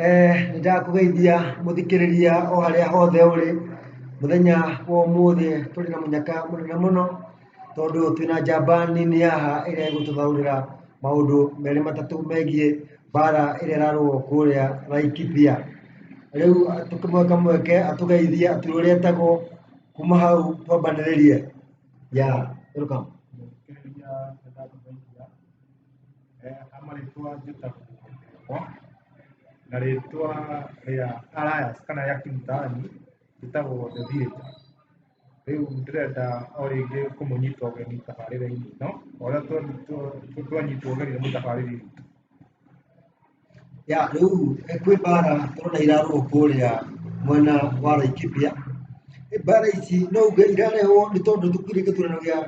Nĩndakũgeithia mũthikĩrĩria o harĩa hothe ũrĩ. Mũthenya wa ũmũthĩ tũrĩ na mũnyaka mũnene mũno tondũ twĩna njamba nini haha ĩrĩa ĩgũtũthaũrĩra maũndũ merĩ matatũ megiĩ mbara ĩrĩa ĩrarũo kũrĩa Laikipia. Rĩu tũkĩmweka mweke atũgeithie atwĩre ũrĩa etagwo kuma hau twambanĩrĩrie. Welcome. Amarĩtwa njĩtagwo na rĩtwa rĩa Alliance kana ya kimtaani njĩtagwo The Theatre. Rĩu ndĩrenda o rĩngĩ kũmũnyita ũgeni tabarĩra-inĩ ĩno o ũrĩa twanyitwo ũgeni nĩ mũtabarĩri witũ. Rĩu kwĩ mbara tũrona irarũo kũrĩa mwena wa Laikipia. Mbara ici no uge irarehwo nĩ tondũ tũkuhĩrĩirie gĩthurano gĩa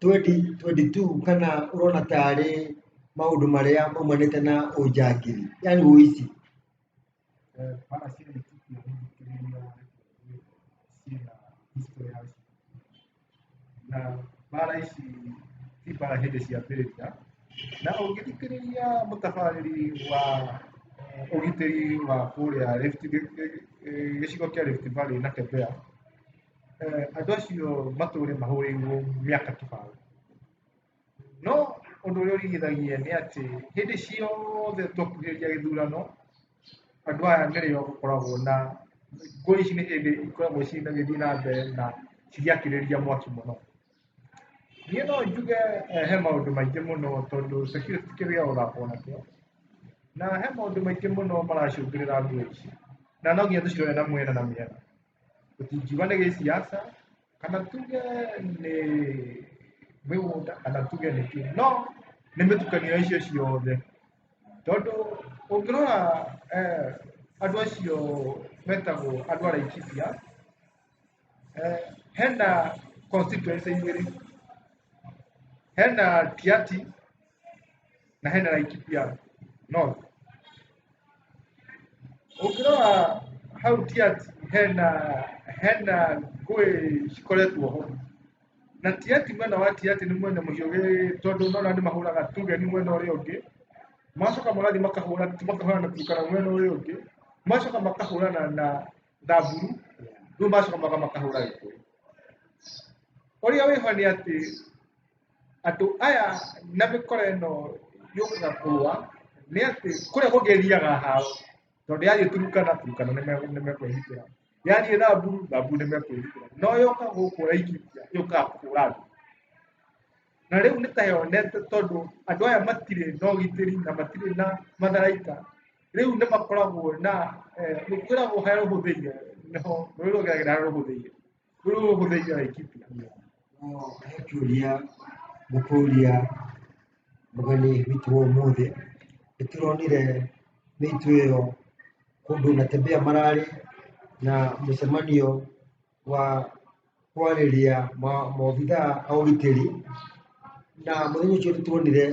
2022 kana ũrona tarĩ maũndũ marĩa maumanĩte na ũnjangĩri, yani ũici? Mbara cia Laikipia nĩthikĩrĩria ciĩna history yacio, na mbara ici ti mbara hĩndĩ ciambĩrĩria, na ũngĩthikĩrĩria mũtabarĩri wa ũgitĩri wa kũrĩa gĩcigo kĩa Rift Valley na Kerbera, andũ acio matũũre mahũrĩirwo mĩaka kĩbao. No ũndũ ũrĩa ũringithagia nĩ atĩ hĩndĩ ciothe twakuhĩrĩria gĩthurano, andũ aya nĩrĩo gũkoragwo na ngũĩ ici, nĩ hĩndĩ ikoragwo cigĩthiĩ na mbere na cigĩakĩrĩria mwaki mũno. Niĩ no njuge he maũndũ maingĩ mũno tondũ security ti kĩndũ gĩa gũthakwo nakĩo, na he maũndũ maingĩ mũno maracũngĩrĩra ngũĩ ici, na no nginya tũcirore na mĩena na mĩena. Tũtingiuga nĩ gĩsiasa kana tuge nĩ mĩgũnda kana tuge nĩ kĩ, no nĩ mĩtukanio icio ciothe. Tondũ ũngĩrora andũ acio metagwo andũ a Laikipia, hena constituency igĩrĩ, hena Tiaty na hena Laikipia North. Ũngĩrora hau Tiaty hena ngũĩ cikoretwo ho, na Tiaty, mwena wa Tiaty nĩ mwena mũhiũgĩ tondũ nona nĩ mahũraga tugeni mwena ũrĩa ũngĩ, magacoka magathiĩ makahũrana na Turkana mwena ũrĩa ũngĩ, magacoka makahũrana na Samburu, rĩu magacoka makahũra Gĩkũyũ. Ũrĩa wĩho nĩ atĩ andũ aya na mĩkora ĩno yũkaga kũrũa nĩ atĩ kũrĩa gũgĩthiaga haro, tondũ yathiĩ Turkana nĩ mekwĩgitĩra, yathiĩ Samburu nĩ mekwĩgitĩra, no yoka gũkũ Laikipia yũkaga kũhũra andũ. Na rĩu nĩ ta yonete tondũ andũ aya matirĩ na ũgitĩri na matirĩ na matharaita, rĩu nĩ makoragwo na kwĩragwo harĩa rũhũthĩire nĩho rũrĩrĩ rũgeragĩra harĩa rũhũthĩire, rũu rũhũthĩire Laikipia. He kĩũria ngũkũria mũgeni witũ wa ũmũthĩ. Nĩtũronire mĩitũ ĩyo kũndũ na Kerbera mararĩ na mũcemanio wa kwarĩria maobithaa a ũgitĩri, na mũthenya ũcio nĩtuonire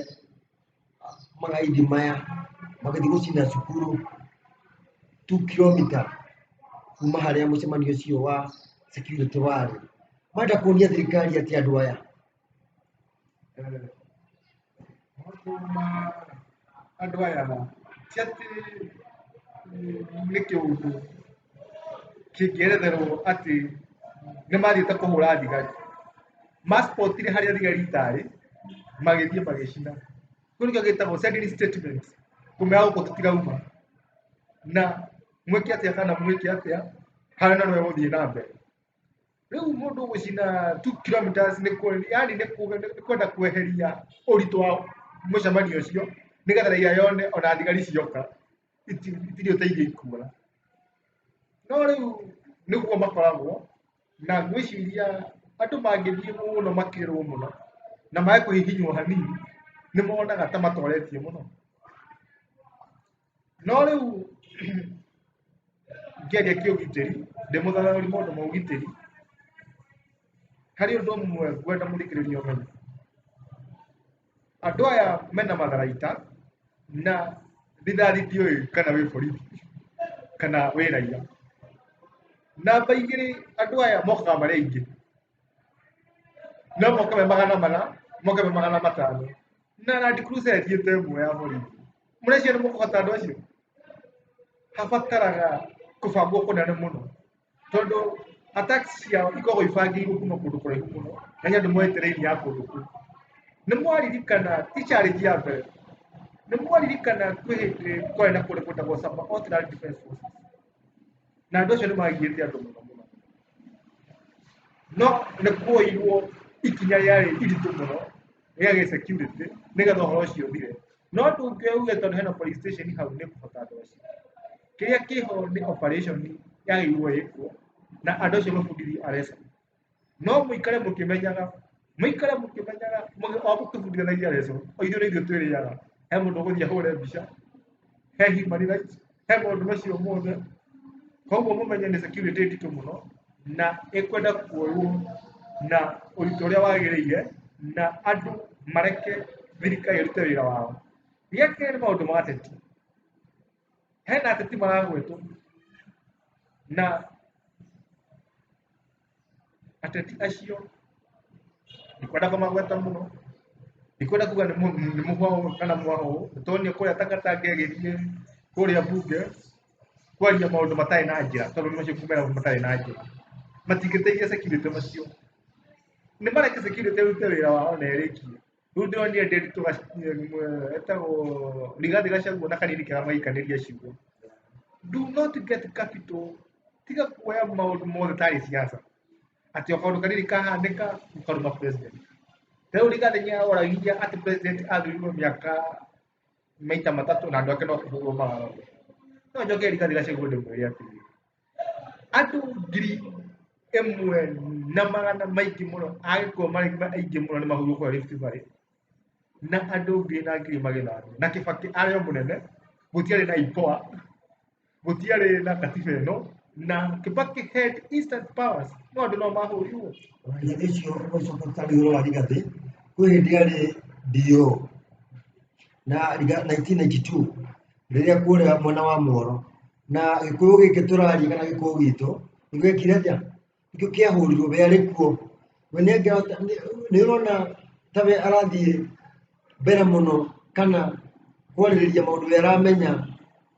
magaidi maya magĩthiĩ gũcina cukuru 2 kilomita kuma harĩa mũcemanio ũcio wa security warĩ. Marenda kuonia thirikari atĩ andũ aya andũ aya ti atĩ nĩ kĩũndũ kĩngĩeretherwo atĩ nĩ mathiĩte kũhũra thigari. Maspotire harĩa thigari itarĩ magĩthiĩ magĩcina. Kĩu nĩkĩo gĩtagwo sending statement kũmera gũkũ tũtirauma, na mwĩke atĩa kana mwĩke atĩa, harĩa na no gũthiĩ na mbere. Rĩu mũndũ gũcina 2 kilometers yani nĩ kwenda kweheria ũritũ wa mũcemanio ũcio, nĩgetha raia yone ona thigari cioka itirĩ ũteithio ikuona. No rĩu nĩguo makoragwo, na ngwĩciria andũ mangĩthiĩ mũno makĩrwo mũno na maage kũhihinywo hanini, nĩ monaga ta matoretie mũno. No rĩu ngĩaria kĩũgitĩri, ndĩ mũthathaũri maũndũ ma ũgitĩri, harĩ ũndũ ũmwe ngwenda mũthikĩrĩria ũmenye. Andũ aya mena matharaita na rithathi ndiũĩ kana wĩ borithi kana wĩ raia. Namba igĩrĩ, andũ aya mokaga marĩ aingĩ, no moka me 400, moka me 500, na Land Cruiser ĩthiĩte ĩmwe ya borithi. Mũreciria nĩ mũkũhota andũ acio? habataraga kubangwo kunene muno tondu attacks ciao ikoragwo ibangĩirwo kuma kũndũ kũraihu mũno na andũ mwetereire ya kũndũ kũu. Nĩ mwaririkana ti challenge ya mbere, nĩ mwaririkana kwĩ hĩndĩ kwarĩ na kũndũ gwĩtagwo Samba Artillery Defense Forces, na andũ acio nĩ magĩte andũ mũno mũno, no nĩ kuoirwo ikinya rĩarĩ iritũ mũno rĩa gĩ-security nĩgetha ũhoro ũcio ũthire, no ndũngĩuga tondũ hena police station hau nĩ kũhota andũ acio. Kĩrĩa kĩho nĩ operation yagĩrĩirwo ĩkwo na andũ acio mabundithio a lesson, no mũikare mũkĩmenyaga o mũkĩbundithanagia lesson o ithuĩ nĩ ithuĩ twĩrĩaga he mũndũ ũgũthiĩ ahũre mbica, he human rights, he maũndũ macio mothe. Koguo mũmenye nĩ security nditũ mũno na ĩkwenda kuoywo na ũritũ ũrĩa wagĩrĩire na andũ mareke thirikari ĩrute wĩra wao. Gĩa kerĩ nĩ maũndũ ma ateti, hena ateti maragwetwo na ateti acio ndikwenda kũmagweta mũno, ndikwenda kuga nĩ mũhwahũ kana mwahũ, tondũ kũrĩa Tangatanga ĩgĩthiĩ kũrĩa bunge kwaria maũndũ matarĩ na njĩra, tondũ macio kumĩra matarĩ na njĩra matingĩteithia security macio. Nĩ mareke security ĩrute wĩra wao na ĩrĩkie. Rĩu ndĩronire Nderitu etagwo Rigathĩ Gachagua na kanini kega magĩikanĩria ciugo. Do not get capital, tiga kuoya maũndũ mothe tarĩ siasa atĩ o kaũndũ kanini kahanĩka ũkaruma president. Rĩu Rigathĩ nĩaroragia atĩ president athurirwo mĩaka maita matatũ na andũ ake no kũhũrwo mararwo. No njoke Rigathĩ Gachagua ndĩmwĩre atĩrĩrĩ, andũ 1,000 maingĩ mũno agĩkorwo aingĩ mũno nĩ mahurwo kũrĩa Rift Valley na andũ 2,000 magĩthambio, na Kibaki arĩ o mũnene, gũtiarĩ na IPOA, gũtiarĩ na katiba ĩno, na Kibaki had instant powers, no andũ no mahũrirwo. Rigathĩ ũcio ũgũcoka ũtarĩ ũhoro wa Rigathĩ, kwĩ hĩndĩ arĩ DO na 1992 rĩrĩa kũrĩa mwena wa Moro na gĩkũyũ gĩkĩ tũraria kana gĩkũyũ gitũ nĩgwekire atĩa, nĩkĩo kĩahũrirwo we arĩ kuo. We nĩ ũrona tawe arathiĩ mbere mũno kana kwarĩrĩria maũndũ we aramenya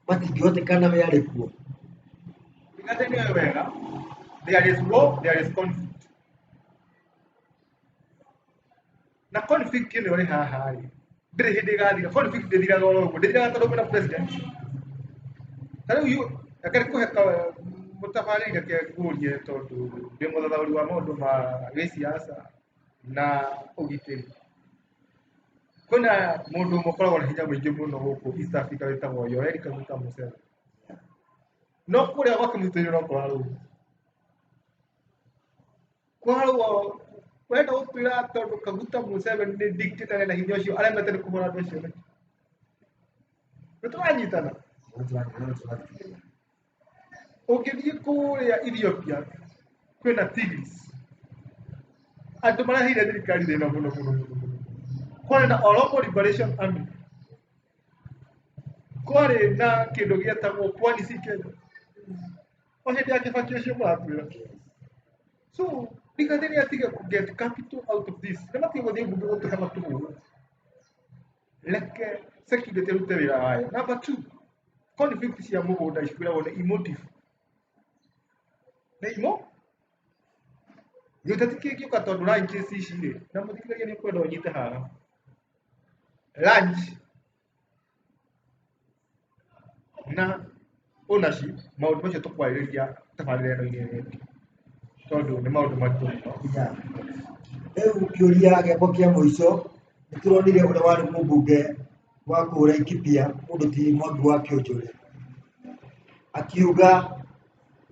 matingĩhotekana we arĩ kuo. Rigathĩ nĩoĩ wega there is war, there is conflict, na conflict ĩno ĩrĩ haha rĩ ndĩrĩ hĩndĩ ĩgathira. Conflict ndĩthiraga o ũguo, ndĩthiraga tondũ kwĩna president. Ta rĩu reke kũhe mũtabarĩri reke ngũrie tondũ ndĩ mũthathaũri wa maũndũ ma gĩsiasa na ũgitĩri. Kwĩna mũndũ ũmwe ũkoragwo na hinya mũingĩ mũno gũkũ East Africa wĩtagwo Yoweri Kaguta Museveni, no kũrĩa gwake mũtitũ-inĩ no kũrarũa. Kwarũa wenda gũtwĩra tondũ Kaguta Museveni nĩ dictator na hinya ũcio aremete nĩ kũhũra andũ acio nĩkĩ? Nĩtũranyitana. Ũngĩthiĩ kũrĩa Ethiopia kwĩna Tigris, andũ mareheire thirikari thĩna mũno mũno mũno. Kwarĩ na Oromo Liberation Army, kwarĩ na kĩndũ gĩetagwo Pwani Sea Kenya, o hĩndĩ ya Kibaki ũcio mũratwĩra. So Rigathĩ nĩatige get capital out of this, nĩ matige gũthiĩ mbunge gũtũhe matũhũre, reke security ĩrute wĩra wayo. Number 2, conflict cia mũgũnda cikwĩragwo nĩ emotive, nĩ imo gĩũteti kĩngĩũka tondũ ranch ici rĩ, na mũthikĩrĩria nĩ ũkwenda ũnyite haha, ranch na ownership, maũndũ macio tũkwarĩrĩria tabarĩra-inĩ ĩngĩ tondũ nĩ maũndũ maritũ mũno. Rĩu kĩũria gĩakwa kĩa mũico, nĩtũronire ũrĩa warĩ mũmbunge wa kũu Laikipia mũndũ ti Mwangi wa Kĩũnjũrĩ akiuga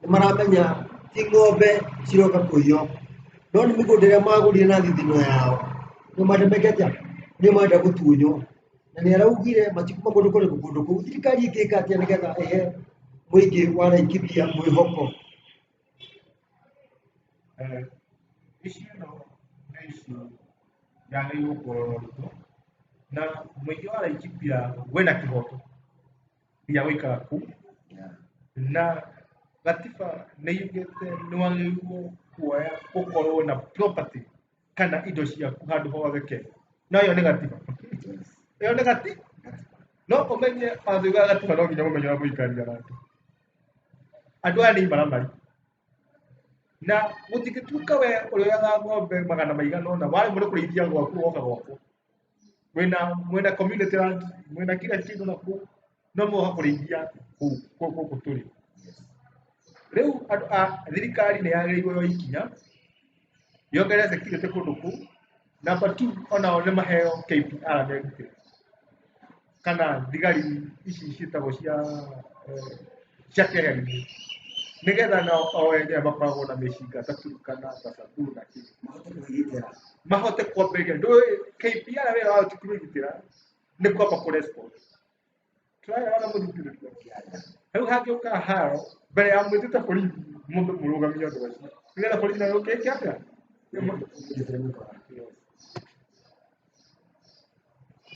nĩmaramenya ti ng'ombe ciroka kũiywo, no nĩ mĩgũnda ĩrĩa magũrire na thithino yao nĩo matemekete, nĩo marenda gũtunywo, na nĩaraugire matikuma kũndũ kũu. Thirikari ĩngĩka atĩa nĩgetha ĩhe mũingĩ wa Laikipia mwĩhoko? Ici ĩno nĩ ici yagĩrĩirwo kũrorwo na mũingĩ wa Laikipia wĩna kĩhoto gĩa gũikara kũu, na gatiba nĩ yugĩte nĩwagĩrĩirwo kuoya gũkorwo na property kana indo ciaku handũ hothe Kenya. No ĩyo nĩ gatiba, ĩyo nĩ gatiba. No ũmenye wathiĩ gatiba no nginya mũmenye ũrĩa mũikaria nake. andũ aya nĩ imaramari na mũtingĩtuĩka we ũrĩoyaga ng'ombe magana maigana ũna warĩ mũrĩ kũrĩithia gwaku woka gwakwa mwĩna community land mwĩna kila kĩndũ nakuo no mũgoka kũrĩithia gũkũ tũrĩ rĩu andũ a thirikari nĩ yagĩrĩirwo yo ikinya yongerere security kũndũ kũu. Number 2 onao nĩ maheo KPR megitĩre kana thigari ici ciĩtagwo cia keheri-inĩ nĩgetha nao ene makoragwo na mĩcinga ta Turkana ta Samburu na kĩndũ mahote kwambĩrĩria ndũĩ KPR wĩra wao ti kũmĩgitĩra nĩ kwamba kũrespond tũrarĩa ona mũthikĩrĩria rĩu hangĩũka haro mbere ya mwĩtĩte borithi mũndũ mũrũgamia ũndũ ũcio nĩgetha borithi nayo ũkĩke atĩa